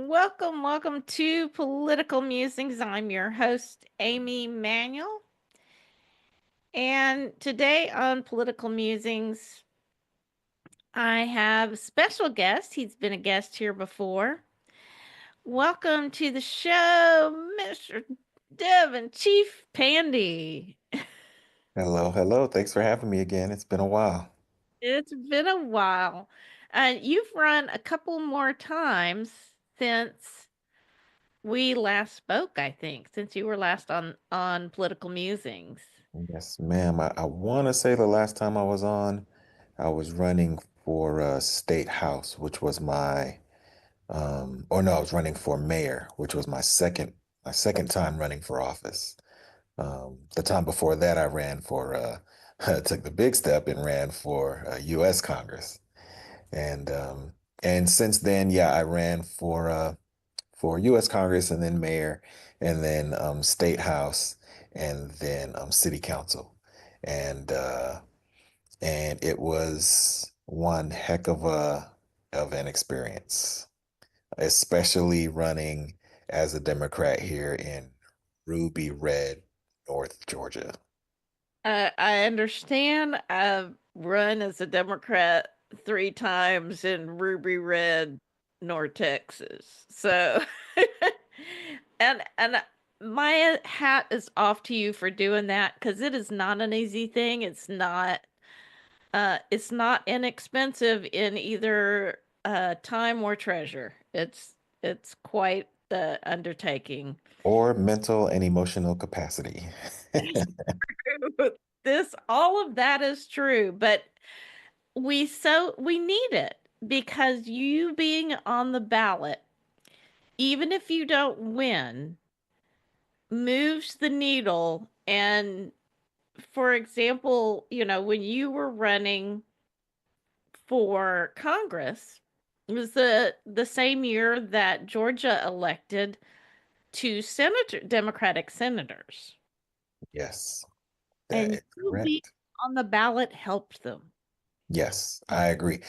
Welcome to Political Musings. I'm your host, Amy Manuel. And today on Political Musings, I have a special guest. He's been a guest here before. Welcome to the show, Mr. Devin Chief Pandy. Hello, hello. Thanks for having me again. It's been a while. It's been a while. You've run a couple more times since we last spoke, I think, since you were last on Political Musings. Yes, ma'am. I want to say the last time I was on, I was running for state house, which was or no, I was running for mayor, which was my second time running for office. The time before that, I ran for, took the big step and ran for U.S. Congress. And, um, and since then, yeah, I ran for U.S. Congress and then mayor and then state house and then city council. And and it was one heck of an experience, especially running as a Democrat here in Ruby Red, North Georgia. I understand. I've run as a Democrat 3 times in Ruby Red, North Texas. So, and my hat is off to you for doing that because it is not an easy thing. It's not inexpensive in either time or treasure. It's quite the undertaking. Or mental and emotional capacity. This all of that is true, but we need it because you being on the ballot, even if you don't win, moves the needle. And for example, when you were running for Congress, it was the same year that Georgia elected two Democratic senators, Yes, that and is you being correct. on the ballot helped them. Yes, I agree.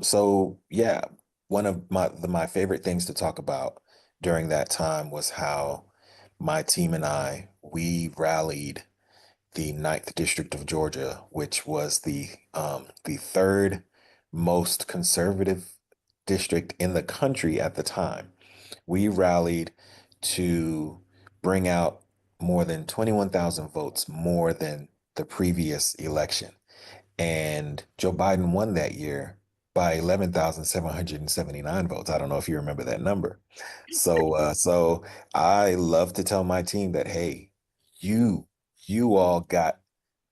So yeah, one of my favorite things to talk about during that time was how my team and we rallied the Ninth District of Georgia, which was the third most conservative district in the country at the time. We rallied to bring out more than 21,000 votes more than the previous election. And Joe Biden won that year by 11,779 votes. I don't know if you remember that number. So I love to tell my team that, hey, you you all got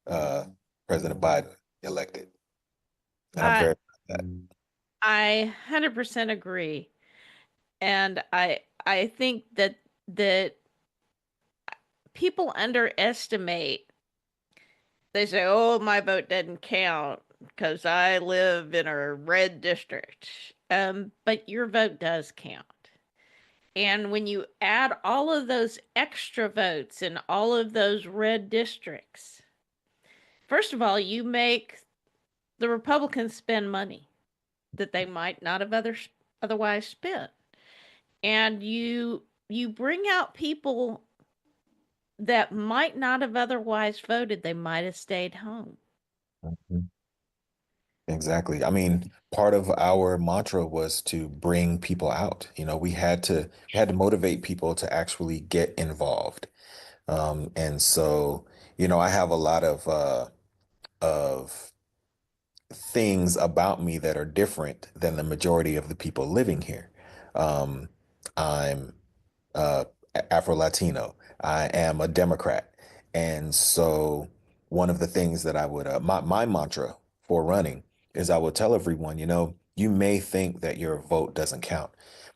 uh, President Biden elected, and I'm I very proud of that. I 100% agree. And I think that people underestimate. They say, "Oh, my vote doesn't count because I live in a red district." But your vote does count. And when you add all of those extra votes in all of those red districts, first of all, you make the Republicans spend money that they might not have otherwise spent. And you bring out people that might not have otherwise voted. They might have stayed home. Mhm. Exactly. I mean, part of our mantra was to bring people out. We had to motivate people to actually get involved. And so, I have a lot of things about me that are different than the majority of the people living here. Um, I'm uh, Afro-Latino. I am a Democrat. And so one of the things that my mantra for running is I will tell everyone, you may think that your vote doesn't count,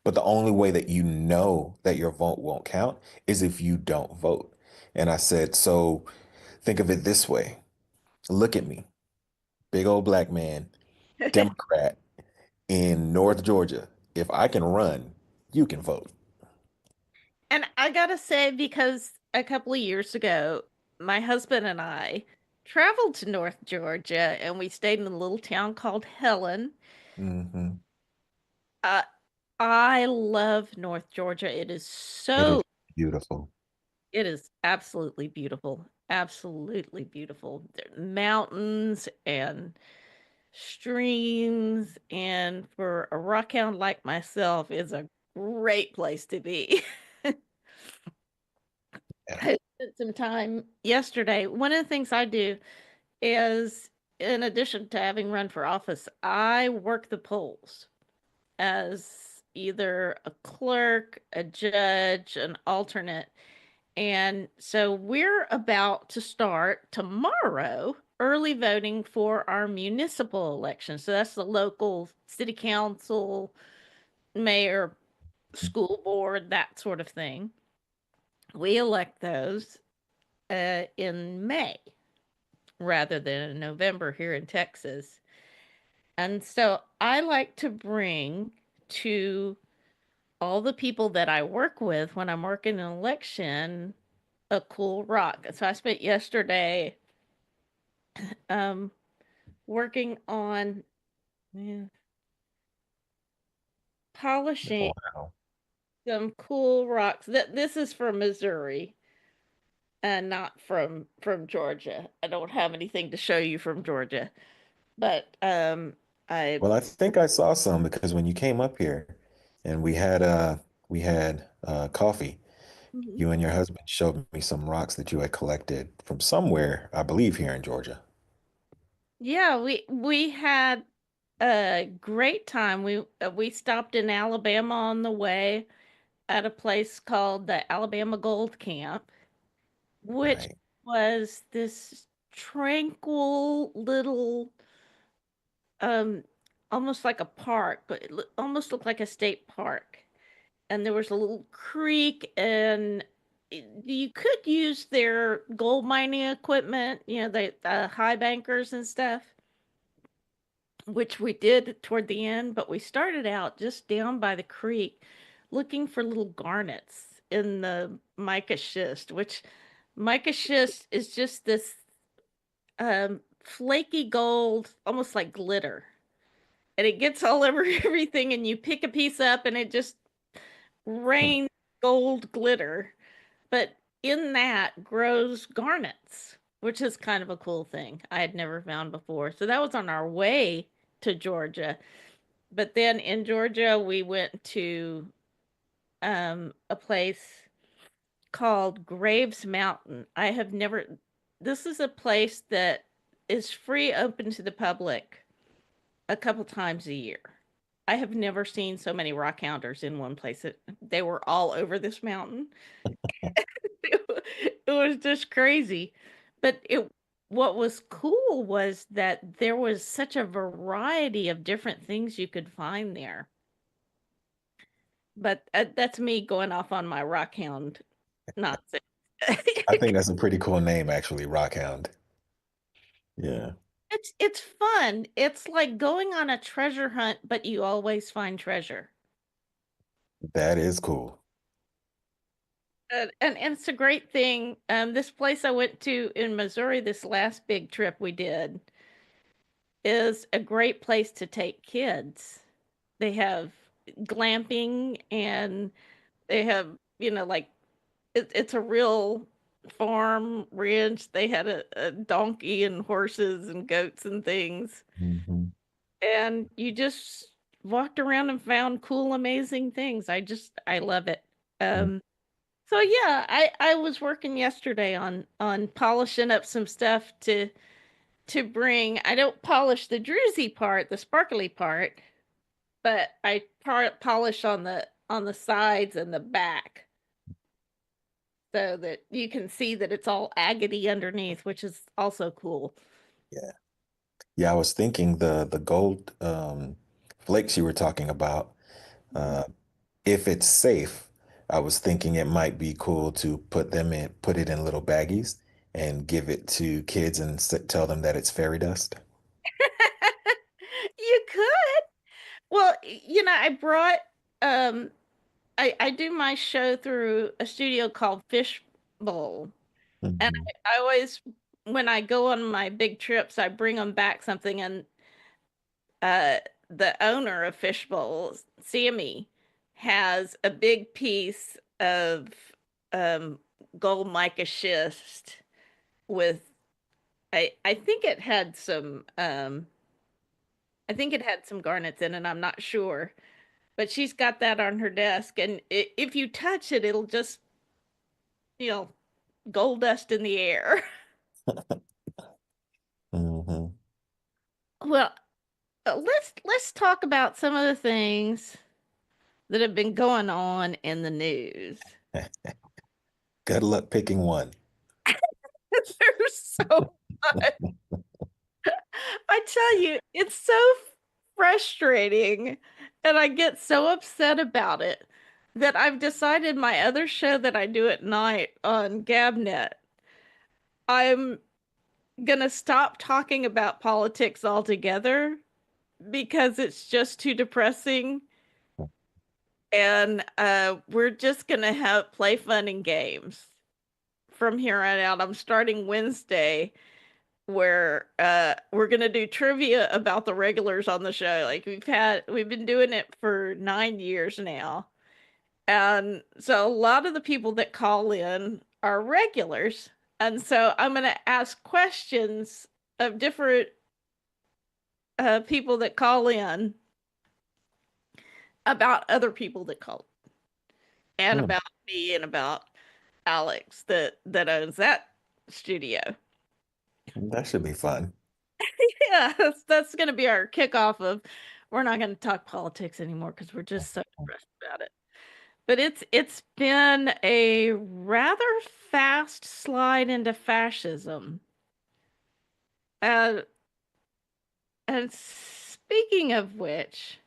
but the only way that you know that your vote won't count is if you don't vote. And I said, so think of it this way. Look at me, big old black man, Democrat in North Georgia. If I can run, you can vote. And I gotta say, because a couple of years ago, my husband and I traveled to North Georgia and we stayed in a little town called Helen. Hmm. Uh, I love North Georgia. It is It is so beautiful. it is absolutely beautiful. Absolutely beautiful. Mountains and streams, and for a rockhound like myself, is a great place to be. Yeah. I spent some time yesterday. One of the things I do is, in addition to having run for office, I work the polls as either a clerk, a judge, an alternate. And so we're about to start tomorrow early voting for our municipal election. So that's the local city council, mayor, school board, that sort of thing. We elect those in May rather than in November here in Texas. And so I like to bring to all the people that I work with when I'm working an election a cool rock. So I spent yesterday um, working on polishing Wow. some cool rocks. This is from Missouri and not from Georgia. I don't have anything to show you from Georgia, but I Well, I think I saw some because when you came up here and we had coffee, Mhm. you and your husband showed me some rocks that you had collected from somewhere, I believe here in Georgia. Yeah, we had a great time. We stopped in Alabama on the way at a place called the Alabama Gold Camp, which Right. was this tranquil little um almost like a park, but almost looked like a state park. And there was a little creek, and you could use their gold mining equipment, the high bankers and stuff, which we did toward the end, but we started out just down by the creek looking for little garnets in the mica schist, which mica schist is just this flaky gold, almost like glitter. And it gets all over everything, and you pick a piece up and it just Hmm. rains gold glitter. But in that grows garnets, which is kind of a cool thing I had never found before. So that was on our way to Georgia. But then in Georgia, we went to a place called Graves Mountain. I have never, this is a place that is free, open to the public a couple times a year. I have never seen so many rock hounders in one place. They were all over this mountain. It was just crazy. But what was cool was that there was such a variety of different things you could find there. But that's me going off on my rock hound nonsense. I think that's a pretty cool name, actually, Rockhound. Yeah, It's fun. It's like going on a treasure hunt, but you always find treasure. that is cool. And it's a great thing. This place I went to in Missouri, this last big trip we did, is a great place to take kids. They have glamping, and they have, like it's a real farm ranch. They had a donkey and horses and goats and things. Hmm. And you just walked around and found cool, amazing things. I love it. So yeah, I was working yesterday on polishing up some stuff to bring. I don't polish the druzy part, the sparkly part, but I polish on the sides and the back so that you can see that it's all agate underneath, which is also cool. Yeah. Yeah, I was thinking the gold flakes you were talking about, Mhm. uh, if it's safe, I was thinking it might be cool to put it in little baggies and give it to kids and tell them that it's fairy dust. You could. Well, I brought um I do my show through a studio called Fishbowl. And Hmm. I always, when I go on my big trips, I bring them back something. And uh, the owner of Fishbowl, Sammy, has a big piece of um, gold mica schist with I think it had some I think it had some garnets in it. I'm not sure, but she's got that on her desk, and if you touch it, it'll just you know gold dust in the air. Hmm. Well, let's talk about some of the things that have been going on in the news. Good luck picking one. There's so much. I tell you, it's so frustrating, and I get so upset about it that I've decided my other show that I do at night on Gabnet, I'm gonna stop talking about politics altogether because it's just too depressing. And we're just gonna have play fun and games from here on out. I'm starting Wednesday where we're gonna do trivia about the regulars on the show. Like we've been doing it for 9 years now. And so a lot of the people that call in are regulars. And so I'm gonna ask questions of different people that call in about other people that call and Hmm, about me and about Alex that owns that studio. that should be fun. Yeah, that's going to be our kickoff of we're not going to talk politics anymore because we're just so depressed about it. But it's been a rather fast slide into fascism. Uh, and speaking of which,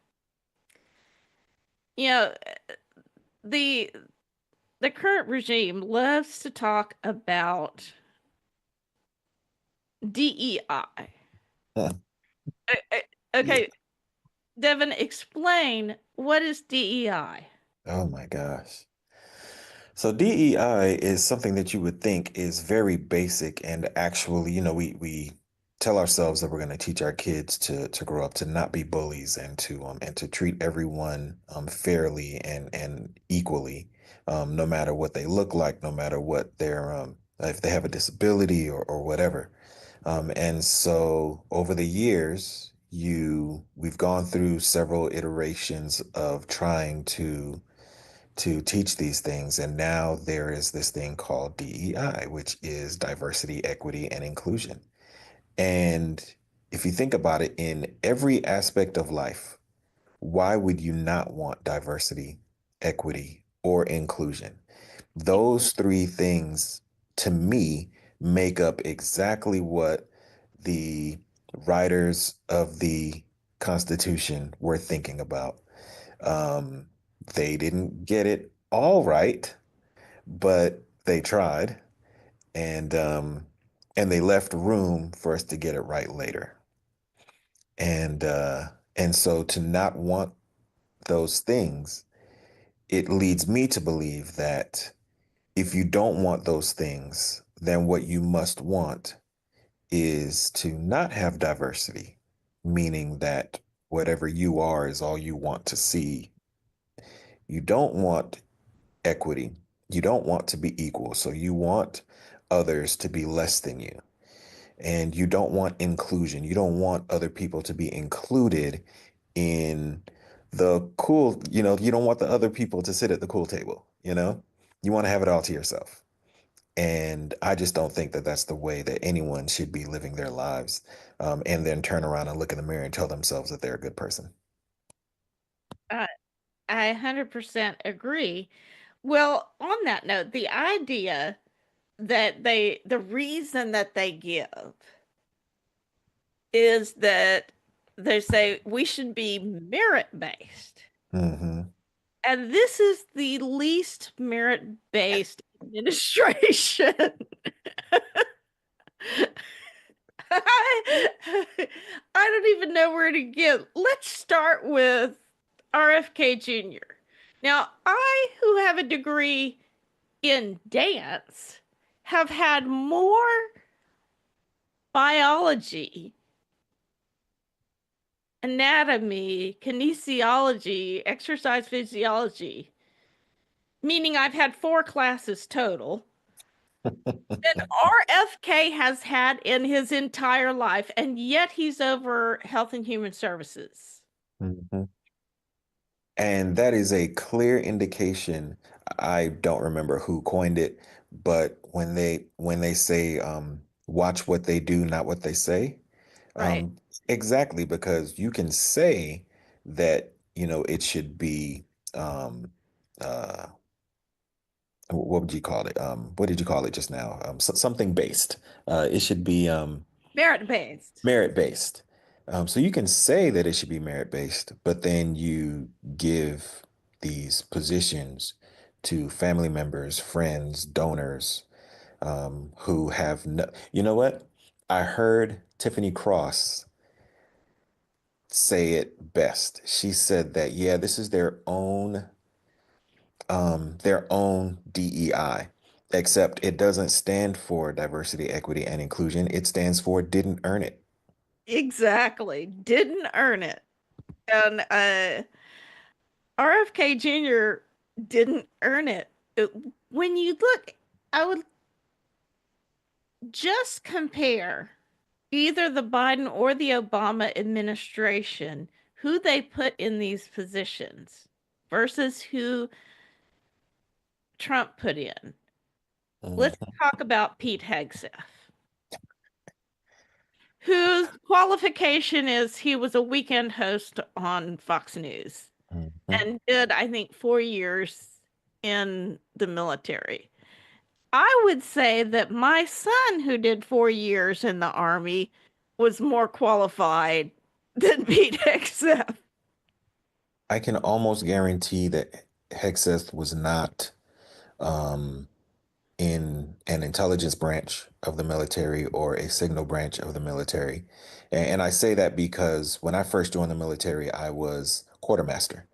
you know, the the current regime loves to talk about DEI. Huh. Yeah. Okay, Devin, explain what is DEI? Oh my gosh. So DEI is something that you would think is very basic and actually, we tell ourselves that we're going to teach our kids to grow up to not be bullies and to treat everyone fairly and equally, no matter what they look like, no matter what their if they have a disability or whatever. And so over the years, we've gone through several iterations of trying to teach these things. And now there is this thing called DEI, which is diversity, equity, and inclusion. And if you think about it, in every aspect of life, why would you not want diversity, equity, or inclusion? Those three things, to me, make up exactly what the writers of the Constitution were thinking about. Um, they didn't get it all right, but they tried, and um, and they left room for us to get it right later. And and so to not want those things, it leads me to believe that if you don't want those things, then what you must want is to not have diversity, meaning that whatever you are is all you want to see. You don't want equity. You don't want to be equal. So you want others to be less than you. And you don't want inclusion. You don't want other people to be included in the cool, you don't want the other people to sit at the cool table, you know? You want to have it all to yourself. And I just don't think that that's the way that anyone should be living their lives, and then turn around and look in the mirror and tell themselves that they're a good person. Uh, I 100% agree. Well, on that note, the idea that the reason that they give is that they say we should be merit based. Hmm. And this is the least merit based administration. I don't even know where to begin. Let's start with RFK Jr. Now, I, who have a degree in dance, have had more biology anatomy, kinesiology, exercise physiology, meaning I've had 4 classes total, than RFK has had in his entire life, and yet he's over Health and Human Services. Mhm. And that is a clear indication. I don't remember who coined it, but when they say watch what they do, not what they say. Right. Exactly, because you can say that, it should be um uh what would you call it? What did you call it just now? Something based. It should be Merit based. merit based. So you can say that it should be merit based, but then you give these positions to family members, friends, donors, who have no, you know what? I heard Tiffany Cross say it best. She said that, yeah, this is their own DEI, except it doesn't stand for diversity, equity, and inclusion. It stands for didn't earn it. Exactly. Didn't earn it. And RFK Jr. didn't earn it. When you look, I would just compare either the Biden or the Obama administration, who they put in these positions versus who Trump put in. Let's Mhm, talk about Pete Hegseth, whose qualification is he was a weekend host on Fox News mhm. and did, I think, 4 years in the military. I would say that my son, who did 4 years in the Army, was more qualified than Pete Hegseth. I can almost guarantee that Hexeth was not um, in an intelligence branch of the military or a signal branch of the military. And I say that because when I first joined the military, I was quartermaster.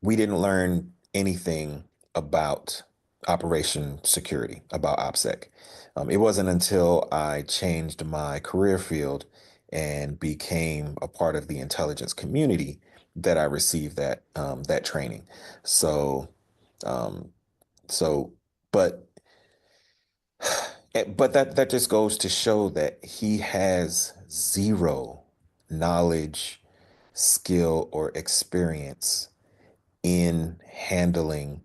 We didn't learn anything about operation security, about OPSEC. It wasn't until I changed my career field and became a part of the intelligence community that I received that training. So, um, so, but but that just goes to show that he has zero knowledge, skill, or experience in handling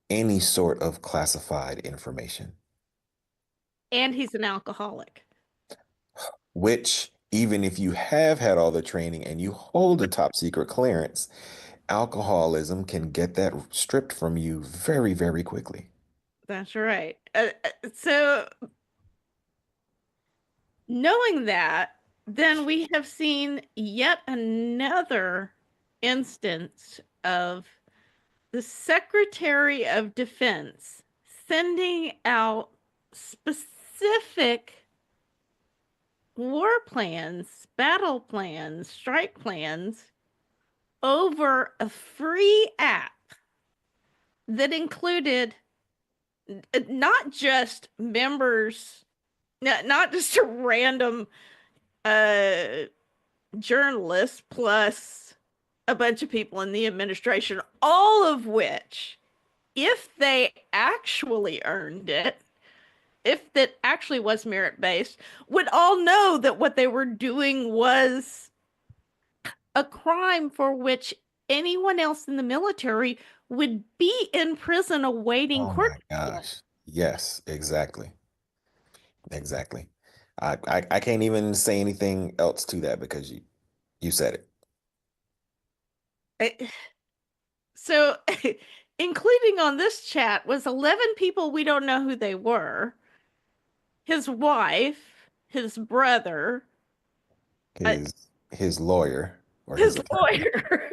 any sort of classified information, And he's an alcoholic. which even if you have had all the training and you hold a top secret clearance, alcoholism can get that stripped from you very, very quickly. That's right. So, knowing that, then we have seen yet another instance of the Secretary of Defense sending out specific war plans, battle plans, strike plans over a free app that included not just members, not just a random uh, journalist plus a bunch of people in the administration, all of which, if they actually earned it, if that actually was merit based, would all know that what they were doing was a crime for which anyone else in the military would be in prison awaiting Oh court my appeal. gosh. Yes, exactly. Exactly. I can't even say anything else to that because you said it. So, including on this chat was 11 people we don't know who they were, his wife, his brother, uh, His lawyer or his his attorney. lawyer.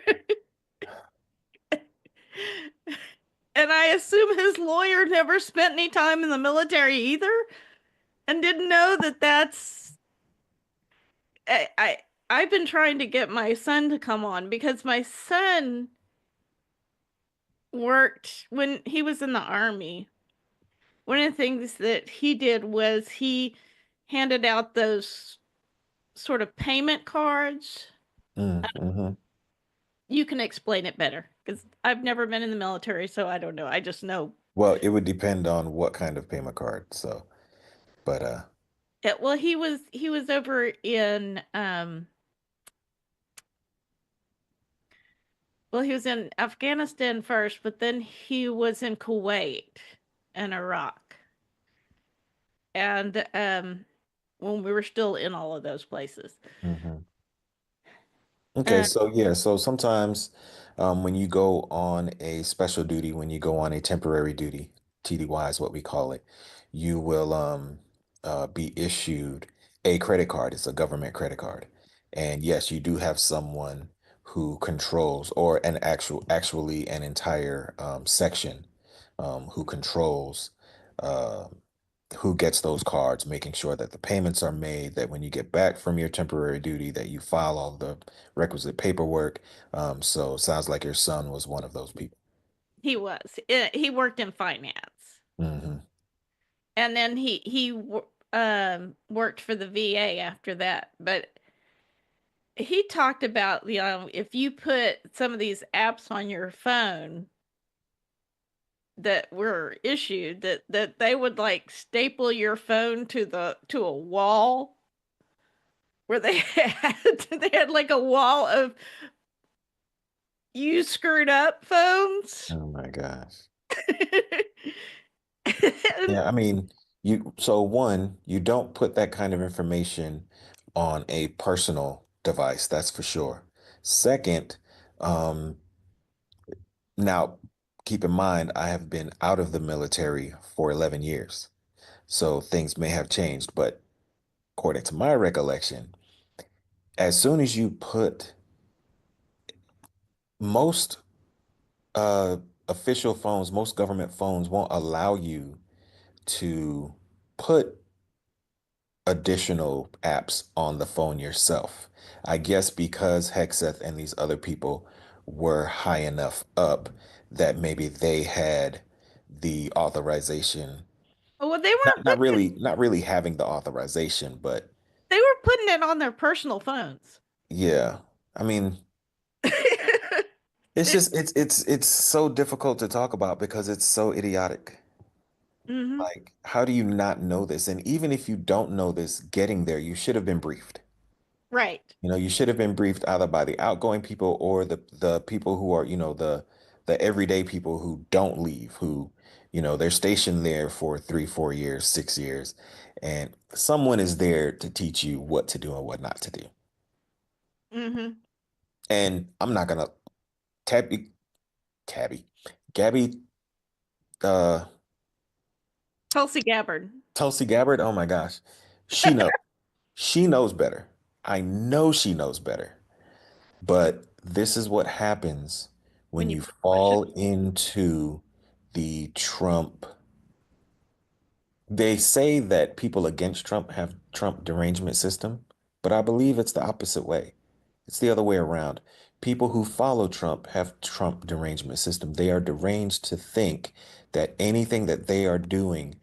And I assume his lawyer never spent any time in the military either and didn't know that that's I I've been trying to get my son to come on because my son worked when he was in the army. One of the things that he did was he handed out those sort of payment cards. Mm-hmm. You can explain it better because I've never been in the military, so I don't know. I just know. Well, it would depend on what kind of payment card. So, but Well, he was over in well, he was in Afghanistan first, but then he was in Kuwait and Iraq. And when we were still in all of those places. mhm. Okay, Uh, so yeah, so sometimes when you go on a special duty, when you go on a temporary duty, TDY is what we call it, you will be issued a credit card. It's a government credit card. And yes, you do have someone who controls, or actually an entire section who controls uh, who gets those cards, making sure that the payments are made, that when you get back from your temporary duty, that you file all the requisite paperwork. So it sounds like your son was one of those people. he was. He worked in finance. Hmm. And then worked for the VA after that. But he talked about, if you put some of these apps on your phone that were issued, that they would like staple your phone to a wall where they had like a wall of you screwed up phones. Oh my gosh. And, Yeah, I mean, so one, you don't put that kind of information on a personal device, that's for sure. Second, um, now keep in mind, I have been out of the military for 11 years. So things may have changed, but according to my recollection, as soon as you put most uh, official phones, most government phones won't allow you to put additional apps on the phone yourself. I guess because Hexeth and these other people were high enough up that maybe they had the authorization. well, they Not weren't not putting really not really having the authorization, but they were putting it on their personal phones. yeah. I mean, it's just it's so difficult to talk about because it's so idiotic. Hmm. Like, how do you not know this? And even if you don't know this, getting there, you should have been briefed. Right. You know, you should have been briefed either by the outgoing people or the people who are, the everyday people who don't leave, who, they're stationed there for 3, 4 years, 6 years, and someone is there to teach you what to do and what not to do. Hmm. And I'm not gonna Tabby, Tabby, Gabby, uh, Tulsi Gabbard. Tulsi Gabbard. Oh my gosh, she knows. She knows better. I know she knows better. But this is what happens when When you you put too much fall into the Trump. They say that people against Trump have Trump derangement system, but I believe it's the opposite way. It's the other way around. People who follow Trump have Trump derangement system. They are deranged to think that anything that they are doing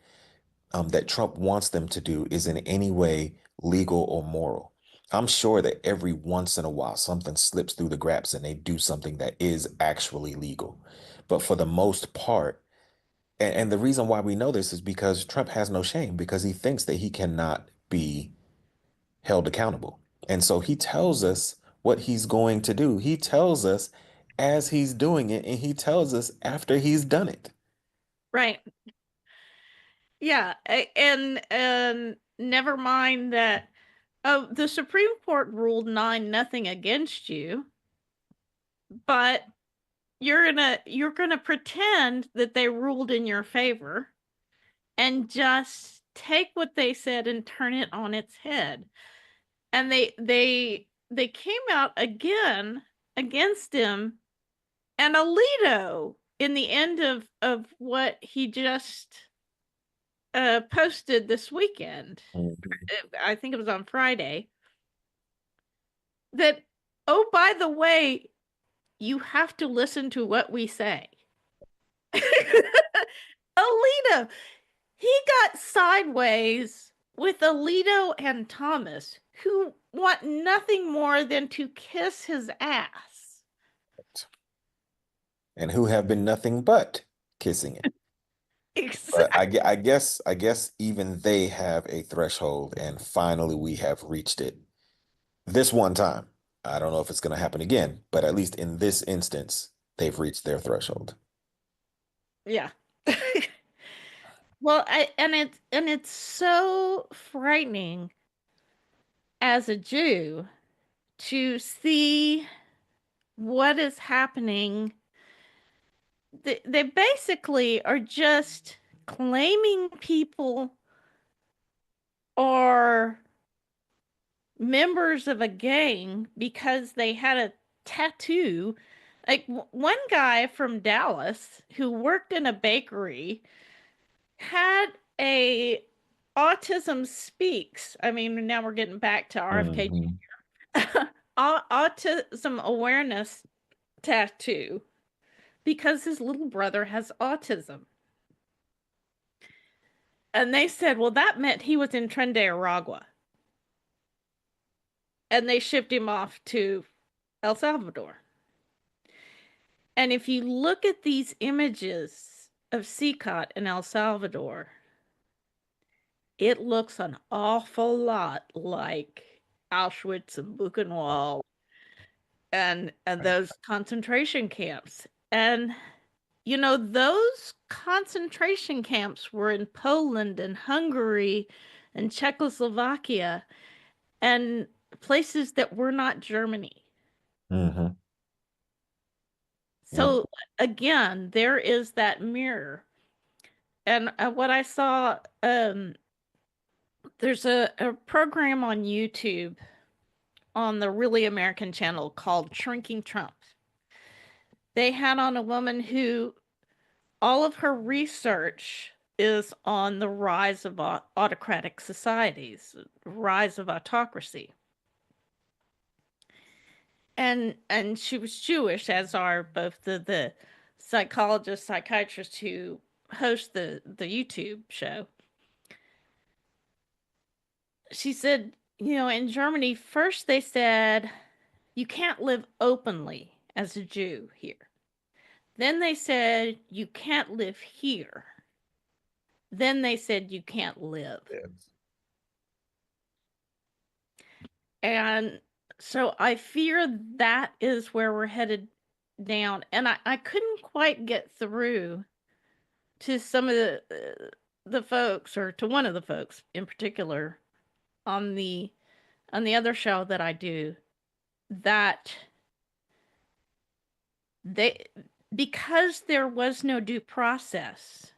that Trump wants them to do is in any way legal or moral. I'm sure that every once in a while something slips through the gaps and they do something that is actually legal. But for the most part, and the reason why we know this is because Trump has no shame because he thinks that he cannot be held accountable. And so he tells us what he's going to do. He tells us as he's doing it, and he tells us after he's done it. right. Yeah, and never mind that. Oh, the Supreme Court ruled 9-0 against you, but you're gonna pretend that they ruled in your favor and just take what they said and turn it on its head. And they came out again against him and Alito in the end of what he just posted this weekend. Mhm. I think it was on Friday. That, oh, by the way, you have to listen to what we say. Alito, he got sideways with Alito and Thomas, who want nothing more than to kiss his ass. And who have been nothing but kissing it. But Exactly. I guess even they have a threshold, and finally we have reached it this one time. I don't know if it's going to happen again, but at least in this instance, they've reached their threshold. Yeah. Well, it's so frightening as a Jew to see what is happening. They basically are just claiming people are members of a gang because they had a tattoo. Like one guy from Dallas who worked in a bakery had a autism speaks. I mean, now we're getting back to RFK. Mhm. Autism awareness tattoo because his little brother has autism. And they said, well, that meant he was in Trinidad. And they shipped him off to El Salvador. And if you look at these images of Sikot in El Salvador, it looks an awful lot like Auschwitz and Buchenwald and Right. those concentration camps. And you know, those concentration camps were in Poland and Hungary and Czechoslovakia and places that were not Germany. Hmm. Yep. So again, there is that mirror. And what I saw, there's a program on YouTube on the Really American channel called Shrinking Trump. They had on a woman who all of her research is on the rise of autocratic societies, rise of autocracy. And she was Jewish, as are both the psychologists, psychiatrists who host the YouTube show. She said, you know, in Germany, first they said you can't live openly as a Jew here. Then they said you can't live here. Then they said you can't live. Yes. And so I fear that is where we're headed down. And I couldn't quite get through to some of the folks, or to one of the folks in particular, on the other show that I do, that they, because there was no due process,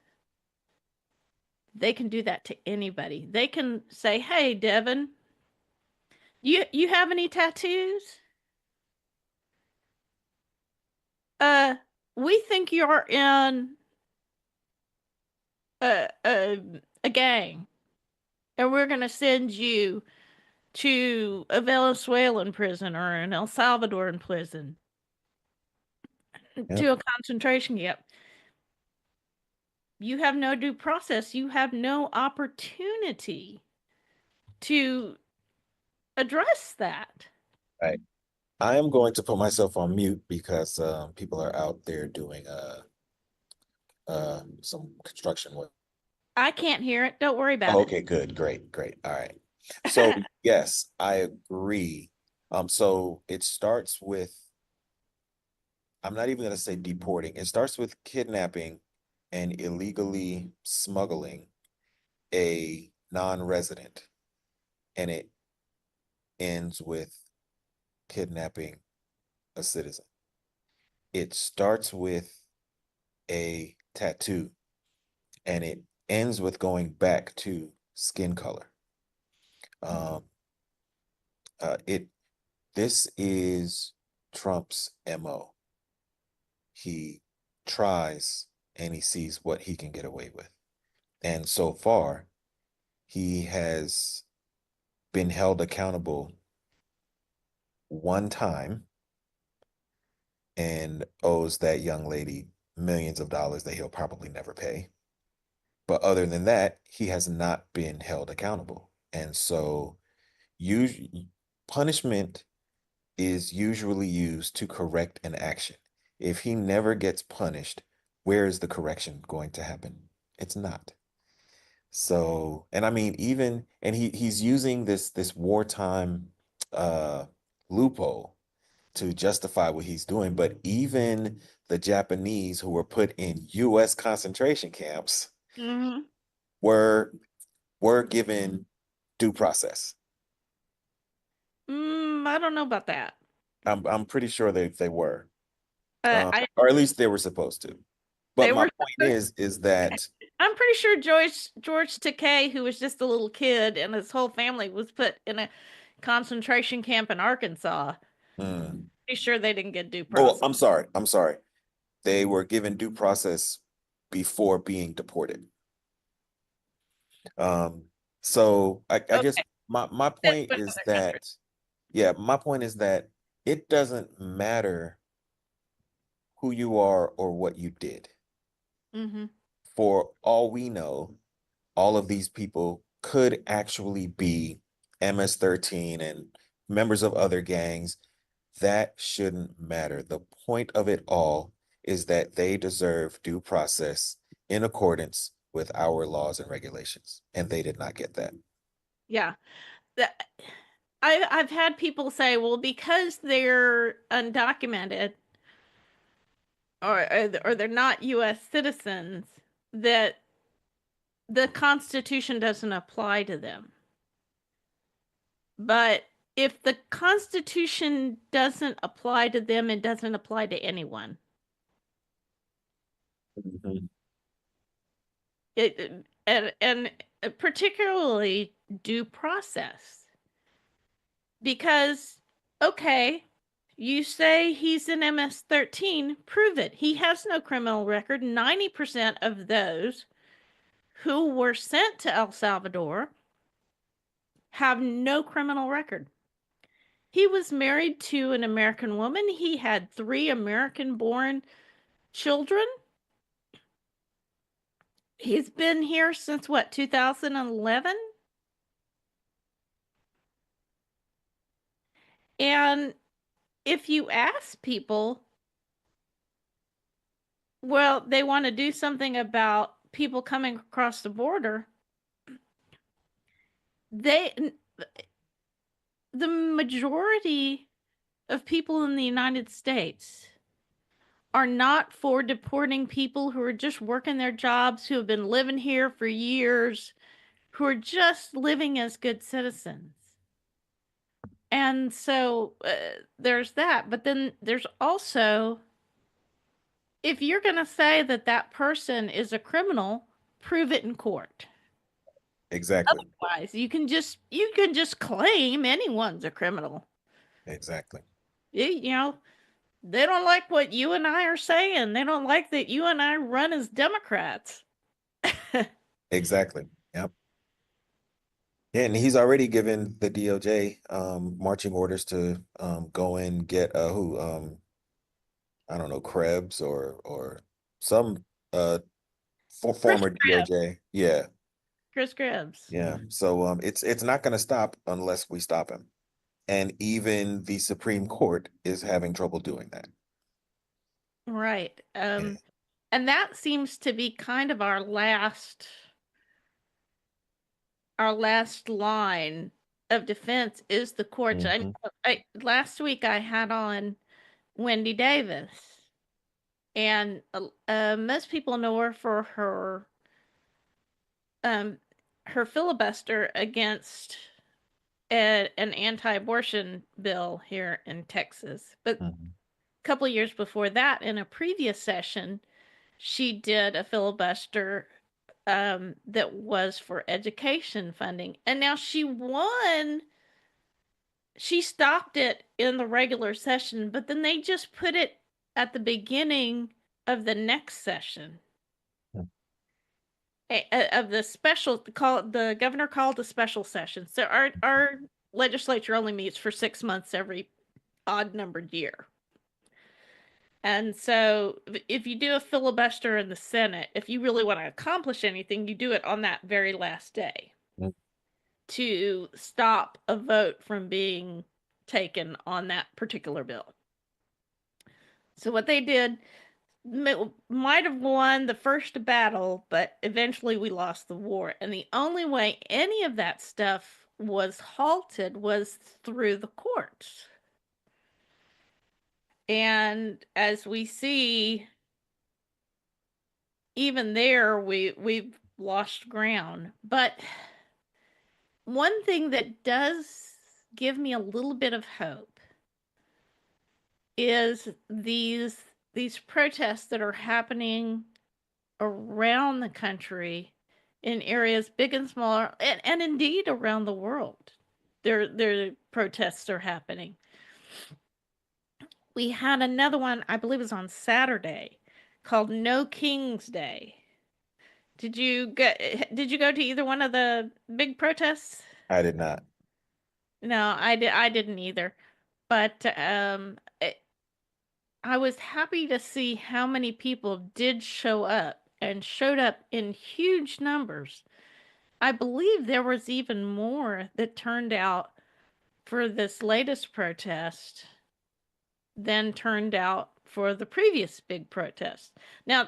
they can do that to anybody. They can say, "Hey, Devin, you have any tattoos? Uh, we think you're in a gang, and we're gonna send you to a Venezuelan prison or an El Salvadoran prison, Yep. to a concentration camp." You have no due process. You have no opportunity to address that. Right. I am going to put myself on mute because people are out there doing some construction work. I can't hear it. Don't worry about Oh, it. okay, good, great, great. All right. So yes, I agree. So it starts with, I'm not even going to say deporting. It starts with kidnapping and illegally smuggling a non-resident, and it ends with kidnapping a citizen. It starts with a tattoo, and it ends with going back to skin color. Um, it This is Trump's MO. He tries and he sees what he can get away with. And so far, he has been held accountable one time and owes that young lady millions of dollars that he'll probably never pay. But other than that, he has not been held accountable. And so Usually, punishment is usually used to correct an action. If he never gets punished, where is the correction going to happen? It's not. So, and I mean, even and he's using this wartime uh loophole to justify what he's doing, but even the Japanese who were put in US concentration camps Hmm. were were given due process. I don't know about that. I'm pretty sure they were. I Or at least they were supposed to. But they my were point supposed. is that I'm pretty sure George Takei, who was just a little kid, and his whole family was put in a concentration camp in Arkansas. mm, Pretty sure they didn't get due oh, process. I'm sorry. I'm sorry. They were given due process before being deported. Um, so I guess Okay, my that's point what is another country. that yeah, my point is that it doesn't matter who you are or what you did. Hmm. For all we know, all of these people could actually be MS-13 and members of other gangs. That shouldn't matter. The point of it all is that they deserve due process in accordance with our laws and regulations, and they did not get that. Yeah. That- I've had people say, well, because they're undocumented or they're not U.S. citizens, that the Constitution doesn't apply to them. But if the Constitution doesn't apply to them, it doesn't apply to anyone. Mhm. And particularly due process. Because, okay, you say he's an MS-13, prove it. He has no criminal record. 90% of those who were sent to El Salvador have no criminal record. He was married to an American woman. He had 3 American born children. He's been here since what, 2011? And if you ask people, well, they want to do something about people coming across the border. They, the majority of people in the United States are not for deporting people who are just working their jobs, who have been living here for years, who are just living as good citizens. And so there's that. But then there's also, if you're going to say that that person is a criminal, prove it in court. Exactly. Otherwise, you can just claim anyone's a criminal. Exactly. You know, they don't like what you and I are saying. They don't like that you and I run as Democrats. Exactly. Yep. Yeah, and he's already given the DOJ marching orders to go and get who I don't know, Krebs or some uh Chris former DOJ. Yeah. Chris Krebs. Yeah. So it's not going to stop unless we stop him. And even the Supreme Court is having trouble doing that. Right. Yeah. And that seems to be kind of our last line of defense is the courts. I, Mhm. I last week I had on Wendy Davis, and most people know her for um her filibuster against an anti-abortion bill here in Texas. But a Mhm. couple of years before that, in a previous session, she did a filibuster that was for education funding. And now she won. She stopped it in the regular session, but then they just put it at the beginning of the next session of the special call. The governor called a special session. So our legislature only meets for 6 months every odd numbered year. And so if you do a filibuster in the Senate, if you really want to accomplish anything, you do it on that very last day. to stop a vote from being taken on that particular bill. So what they did might have won the first battle, but eventually we lost the war. And the only way any of that stuff was halted was through the courts. And as we see, even there we've lost ground. But one thing that does give me a little bit of hope is these protests that are happening around the country in areas big and small, and indeed around the world. There protests are happening. We had another one, I believe it was on Saturday, called No King's Day. Did you go to either one of the big protests? I did not. No, I didn't either. But I was happy to see how many people did show up and showed up in huge numbers. I believe there was even more that turned out for this latest protest than turned out for the previous big protest. Now,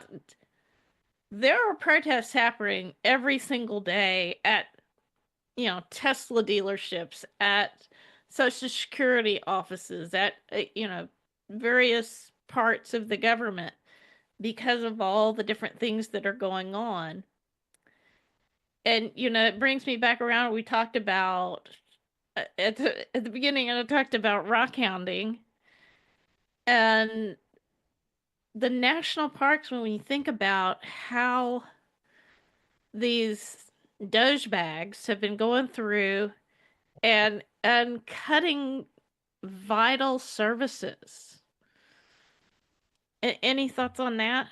there are protests happening every single day at, Tesla dealerships, at Social Security offices, at, various parts of the government because of all the different things that are going on. And, it brings me back around. We talked about at the beginning, I talked about rock hounding and the national parks. When we think about how these doge bags have been going through and cutting vital services. Any thoughts on that?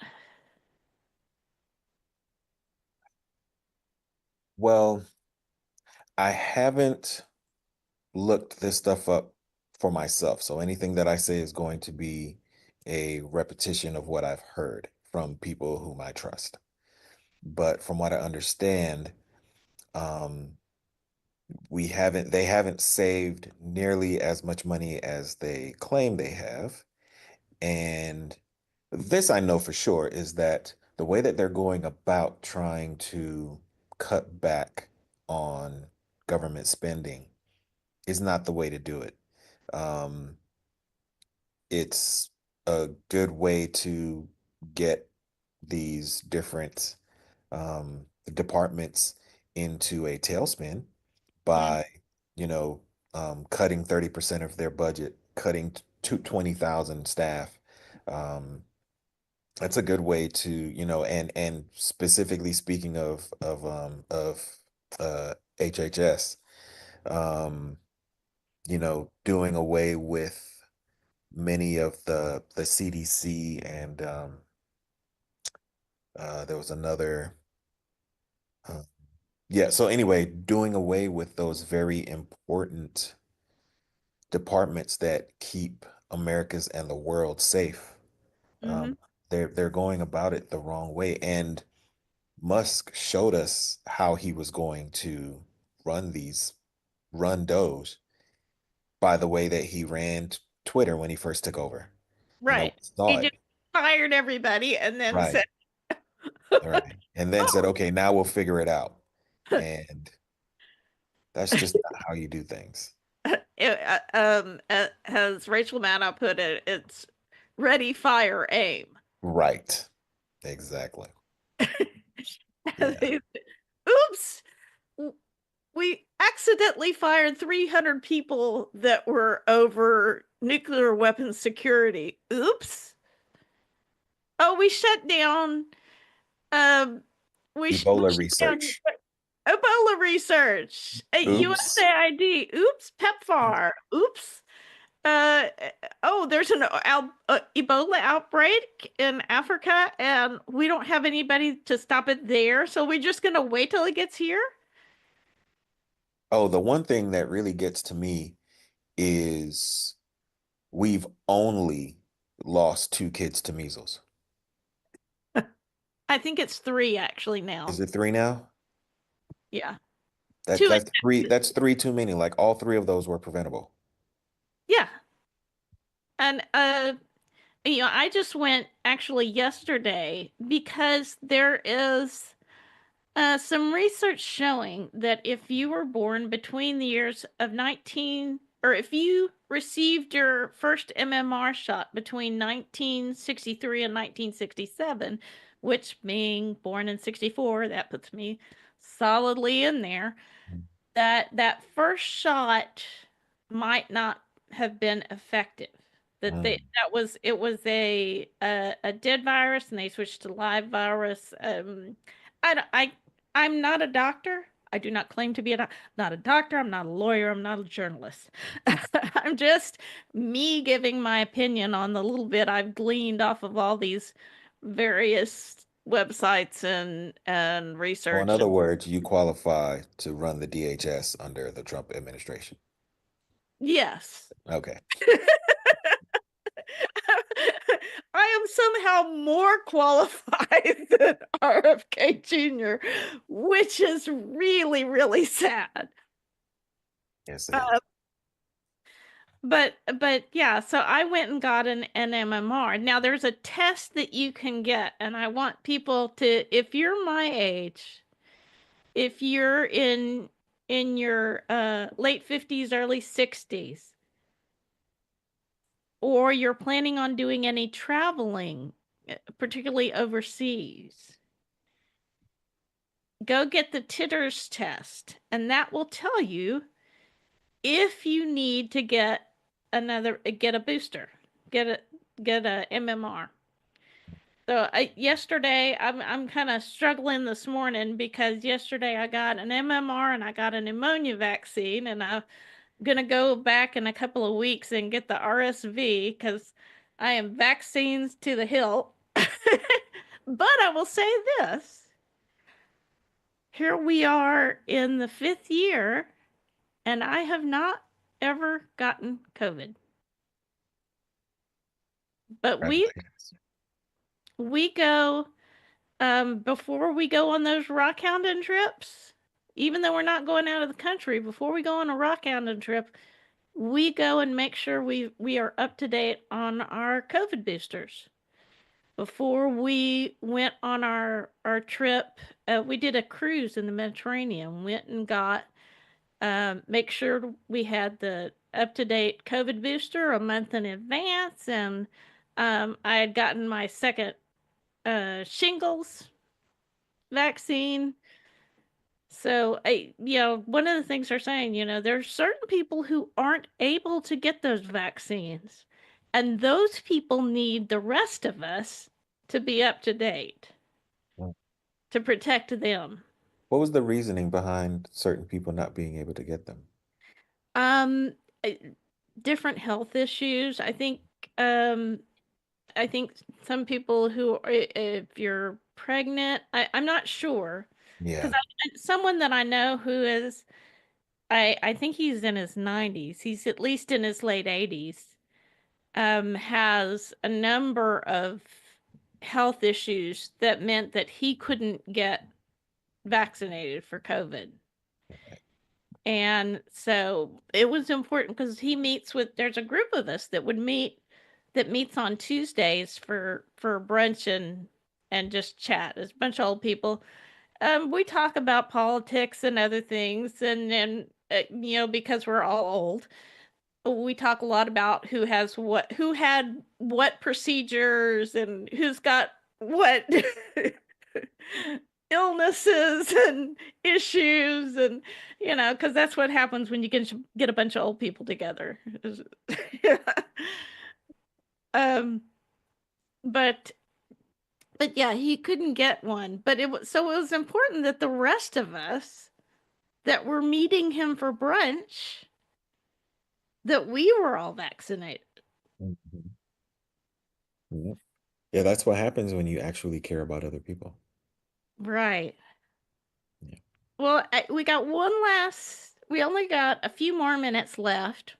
Well, I haven't looked this stuff up for myself. So anything that I say is going to be a repetition of what I've heard from people whom I trust. But from what I understand, um, they haven't saved nearly as much money as they claim they have. And this I know for sure is that the way that they're going about trying to cut back on government spending is not the way to do it. Um, it's a good way to get these different departments into a tailspin Mm, by, you know, cutting 30% of their budget, cutting to 20,000 staff. Um, that's a good way to, and specifically speaking of HHS, um, doing away with many of the CDC and there was another uh, yeah, so anyway, doing away with those very important departments that keep America's and the world safe. mm-hmm. They're going about it the wrong way. And Musk showed us how he was going to run Doge by the way that he ran Twitter when he first took over. We Right. saw He it. just fired everybody and then said, Right. Right. And then said, "Oh, okay, now we'll figure it out. And that's just not how you do things. as Rachel Maddow put it, it's ready, fire, aim." Right. Exactly. Yeah. Oops, we accidentally fired 300 people that were over nuclear weapons security. Oops. Oh, um, we Ebola shut down research. Ebola research at Oops. USAID. Oops, PEPFAR. Oops. Uh, oh, there's an Ebola outbreak in Africa, and we don't have anybody to stop it there. So we're just gonna wait till it gets here. Oh, the one thing that really gets to me is we've only lost two kids to measles. I think it's three actually now. Is it three now? Yeah. That Too that's three expensive. that's three too many. Like all three of those were preventable. Yeah. And I just went actually yesterday because there is some research showing that if you were born between the years of 19, or if you received your first MMR shot between 1963 and 1967, which being born in 64, that puts me solidly in there, that first shot might not have been effective. Mm. It was a dead virus and they switched to live virus. I don't- I I'm not a doctor. I do not claim to be not a doctor. I'm not a lawyer. I'm not a journalist. I'm just me giving my opinion on the little bit I've gleaned off of all these various websites and Well, in research. other words, you qualify to run the DHS under the Trump administration. Yes. Okay. I am somehow more qualified than RFK Jr., which is really, really sad. Yes, it Uh, is. but yeah, so I went and got an MMR. Now there's a test that you can get, and I want people to, if you're my age, if you're in your late 50s, early 60s, or you're planning on doing any traveling, particularly overseas, go get the titters test, and that will tell you if you need to get a booster, get a get a MMR. So yesterday I'm kind of struggling this morning because yesterday I got an MMR and I got a pneumonia vaccine, and I'm gonna go back in a couple of weeks and get the RSV because I am vaccines to the hilt. But I will say this: here we are in the fifth year, and I have not ever gotten COVID. But Congratulations. we go before we go on those rock hounding trips, even though we're not going out of the country, before we go on a rock hounding trip, we go and make sure we are up to date on our COVID boosters. Before we went on our trip, we did a cruise in the Mediterranean. Went and got make sure we had the up to date COVID booster a month in advance, and I had gotten my second shingles vaccine. So, one of the things they're saying, there's certain people who aren't able to get those vaccines, and those people need the rest of us to be up to date Mm. to protect them. What was the reasoning behind certain people not being able to get them? Um, uh, Different health issues. Um, I think some people who, if you're pregnant, I'm not sure because Yeah. someone that I know who is, I think he's in his 90s. He's at least in his late 80s. Has a number of health issues that meant that he couldn't get vaccinated for COVID. And so it was important because there's a group of us that meets on Tuesdays for brunch and just chat. It's a bunch of old people. We talk about politics and other things, and because we're all old, we talk a lot about who had what procedures, and who's got what illnesses and issues, and because that's what happens when you get a bunch of old people together. um but yeah, he couldn't get one, but it was important that the rest of us that were meeting him for brunch, that we were all vaccinated. Mhm. Yeah. Yeah, that's what happens when you actually care about other people. Right. Yeah. Well, we only got a few more minutes left.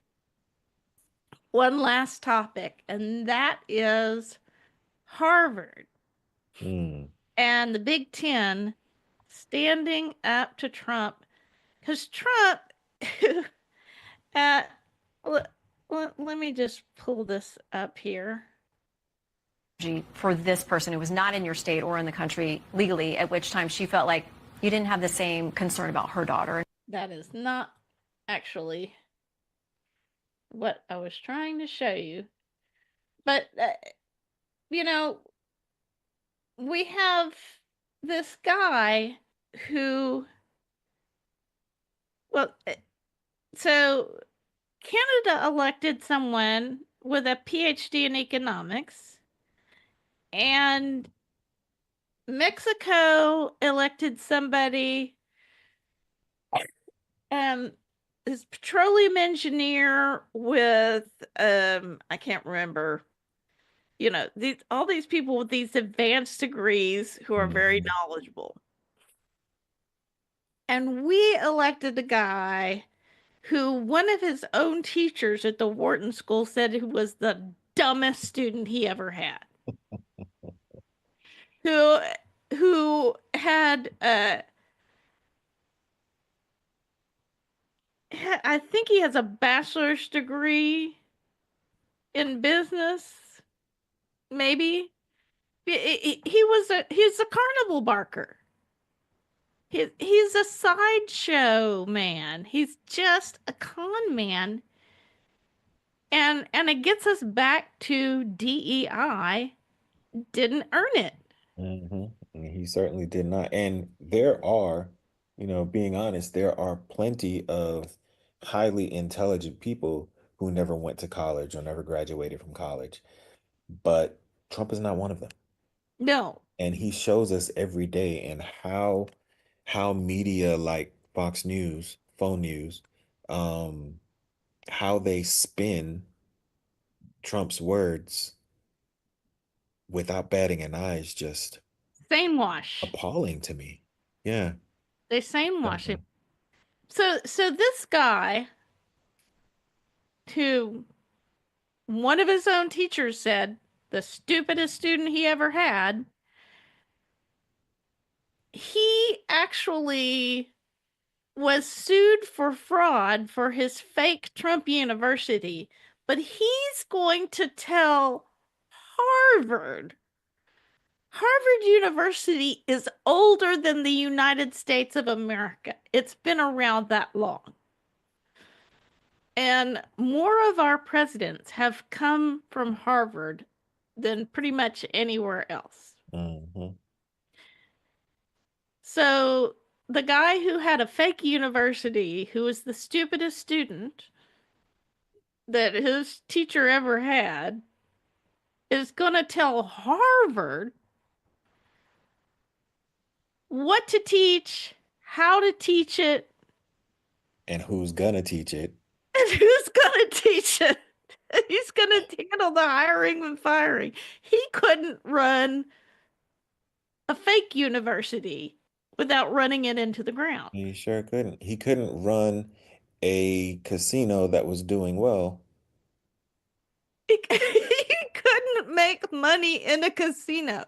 One last topic, and that is Harvard Mm. and the Big Ten standing up to Trump Because Trump, uh, let, let me just pull this up here. For this person who was not in your state or in the country legally, at which time she felt like you didn't have the same concern about her daughter. That is not actually what I was trying to show you. But, you know, we have this guy who, well, so Canada elected someone with a PhD in economics, and Mexico elected somebody, um, this petroleum engineer with, I can't remember, all these people with these advanced degrees who are very Mhm. knowledgeable. And we elected a guy who one of his own teachers at the Wharton School said he was the dumbest student he ever had. Who had I think he has a bachelor's degree in business, maybe. He's a carnival barker. He's a sideshow man. He's just a con man. And it gets us back to DEI didn't earn it. Hmm. He certainly did not. And there are, being honest, there are plenty of highly intelligent people who never went to college or never graduated from college. But Trump is not one of them. No, And he shows us every day and how media like Fox News, phone news, um, how they spin Trump's words without batting an eye is just sane wash. appalling to me. Yeah. They sane wash him. Definitely. So this guy, who one of his own teachers said the stupidest student he ever had, he actually was sued for fraud for his fake Trump University, but he's going to tell Harvard. Harvard University is older than the United States of America. It's been around that long. And more of our presidents have come from Harvard than pretty much anywhere else. Hmm. So the guy who had a fake university, who was the stupidest student that his teacher ever had, is going to tell Harvard what to teach, how to teach it, And who's gonna teach it? and who's going to teach it. He's going to handle the hiring and firing. He couldn't run a fake university without running it into the ground. He sure couldn't. He couldn't run a casino that was doing well. He couldn't make money in a casino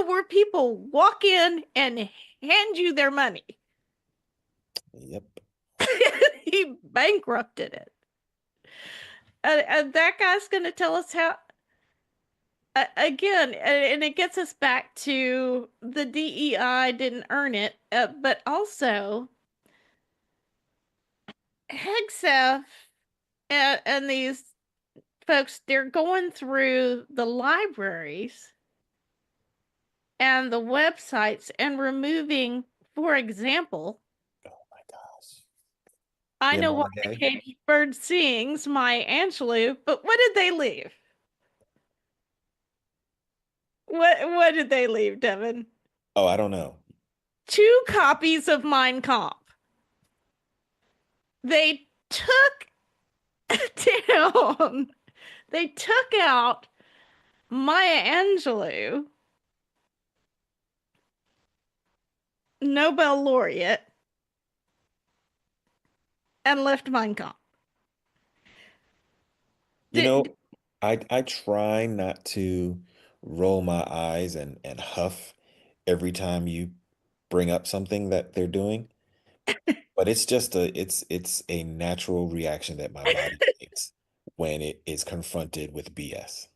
where people walk in and hand you their money. Yep. He bankrupted it. And that guy's going to tell us how, again, and it gets us back to the DEI didn't earn it, but also Hegseth and these folks, they're going through the libraries and the websites and removing, for example, Oh my gosh. I The know why amount of the gay? caged bird sings, my Angelou, but what did they leave? What did they leave, Devin? Oh, I don't know. Two copies of Mein Kampf. They took down, they took out Maya Angelou, Nobel laureate, and left Mein Kampf. You Did, know, I try not to roll my eyes and huff every time you bring up something that they're doing But it's just it's a natural reaction that my body makes when it is confronted with BS.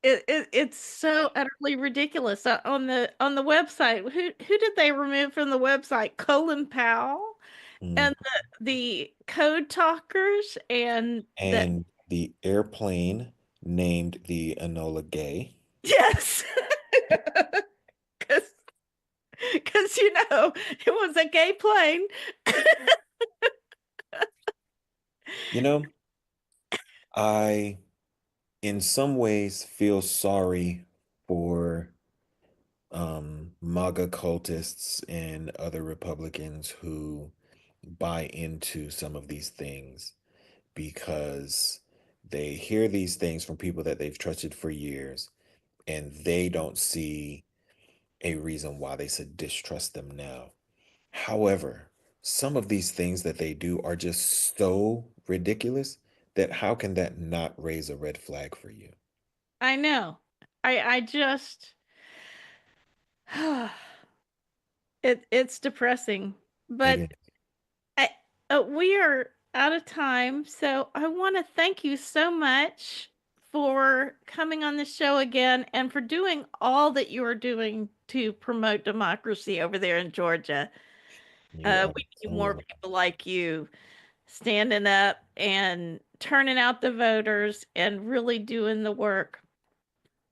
It's so utterly ridiculous. On the website, who did they remove from the website? Colin Powell Mm. and the code talkers and the And the airplane named the Enola Gay. yes, because it was a gay plane. You know, I in some ways feel sorry for MAGA cultists and other Republicans who buy into some of these things because they hear these things from people that they've trusted for years and they don't see a reason why they should distrust them now. However, some of these things that they do are just so ridiculous that how can that not raise a red flag for you? I know. I just it's depressing, It but is. I, we are out of time, so I want to thank you so much for coming on the show again and for doing all that you are doing to promote democracy over there in Georgia. You are We need so more welcome. people like you standing up and turning out the voters and really doing the work.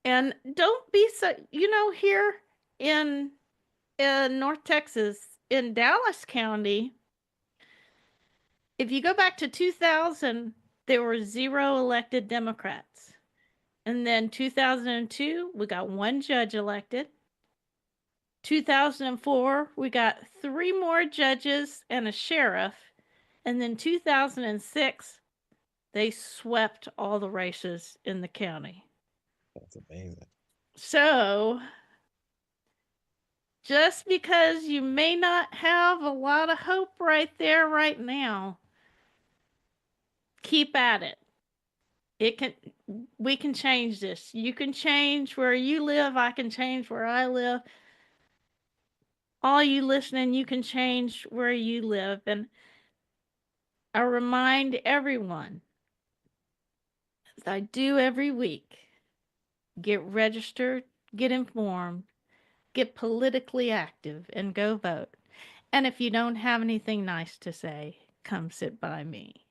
And don't be so, here in North Texas, in Dallas County, if you go back to 2000, there were zero elected Democrats. And then 2002, we got one judge elected. 2004, we got three more judges and a sheriff. And then 2006, they swept all the races in the county. That's amazing. So just because you may not have a lot of hope right there, right now, keep at it. It can, we can change this. You can change where you live. I can change where I live. All you listening, you can change where you live. And I remind everyone, as I do every week, get registered, get informed, get politically active, and go vote. And if you don't have anything nice to say, come sit by me.